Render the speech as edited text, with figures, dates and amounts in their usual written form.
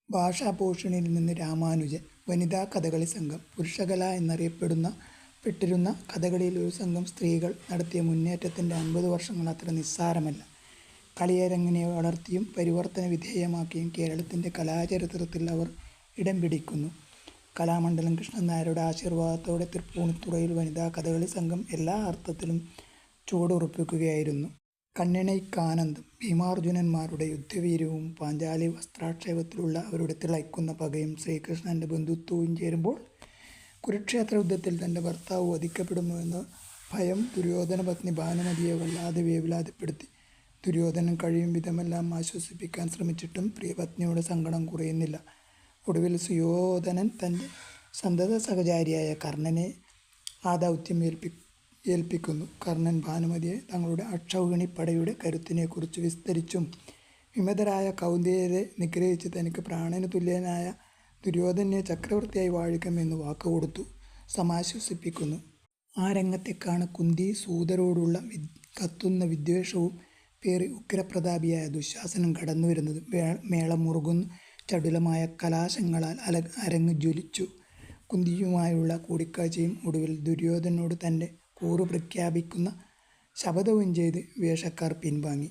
ഭാഷാഭൂഷണിയിൽ നിന്ന് രാമാനുജൻ. വനിതാ കഥകളി സംഘം. പുരുഷകല പെട്ടിരുന്ന കഥകളിയിൽ ഒരു സംഘം സ്ത്രീകൾ നടത്തിയ മുന്നേറ്റത്തിൻ്റെ 50 വർഷങ്ങൾ അത്ര നിസ്സാരമല്ല. കളിയരങ്ങിനെ വളർത്തിയും പരിവർത്തന വിധേയമാക്കിയും കേരളത്തിൻ്റെ കലാചരിത്രത്തിൽ അവർ ഇടം പിടിക്കുന്നു. കലാമണ്ഡലം കൃഷ്ണൻ നായരുടെ ആശീർവാദത്തോടെ തൃപ്പൂണിത്തുറയിൽ വനിതാ കഥകളി സംഘം എല്ലാ അർത്ഥത്തിലും ചുവടുറപ്പിക്കുകയായിരുന്നു. കണ്ണിണയ്ക്കാനന്ദം. ഭീമാർജുനന്മാരുടെ യുദ്ധവീര്യവും പാഞ്ചാലി വസ്ത്രാക്ഷേപത്തിലുള്ള അവരുടെ തിളയ്ക്കുന്ന പകയും ശ്രീകൃഷ്ണൻ്റെ ബന്ധുത്വവും ചേരുമ്പോൾ കുരുക്ഷേത്ര യുദ്ധത്തിൽ തൻ്റെ ഭർത്താവ് വധിക്കപ്പെടുമോ എന്ന ഭയം ദുര്യോധന പത്നി ഭാനുമതിയെ വല്ലാതെ വേവലാതിപ്പെടുത്തി. ദുര്യോധനൻ കഴിയും വിധമെല്ലാം ആശ്വസിപ്പിക്കാൻ ശ്രമിച്ചിട്ടും പ്രിയപത്നിയുടെ സങ്കടം കുറയുന്നില്ല. ഒടുവിൽ സുയോധനൻ തൻ്റെ സന്തത സഹചാരിയായ കർണനെ ആ ദൗത്യം ഏൽപ്പിക്കുന്നു. കർണൻ ഭാനുമതിയെ തങ്ങളുടെ അക്ഷൗഹിണിപ്പടയുടെ കരുത്തിനെക്കുറിച്ച് വിസ്തരിച്ചും വിമതരായ കൗന്ദിയരെ നിഗ്രഹിച്ച് തനിക്ക് പ്രാണന് തുല്യനായ ദുര്യോധനെ ചക്രവർത്തിയായി വാഴിക്കുമെന്ന് വാക്കുകൊടുത്തു സമാശ്വസിപ്പിക്കുന്നു. ആ രംഗത്തേക്കാണ് കുന്തി സൂതരോടുള്ള കത്തുന്ന വിദ്വേഷവും പേറി ഉഗ്രപ്രതാപിയായ ദുശാസനൻ കടന്നു വരുന്നത്. മേളം മുറുകുന്നു. ചടുലമായ കലാശങ്ങളാൽ അരങ്ങ് ജ്വലിച്ചു. കുന്തിയുമായുള്ള കൂടിക്കാഴ്ചയും ഒടുവിൽ ദുര്യോധനോട് തൻ്റെ കൂറ് പ്രഖ്യാപിക്കുന്ന ശപഥവും ചെയ്ത് വേഷക്കാർ പിൻവാങ്ങി.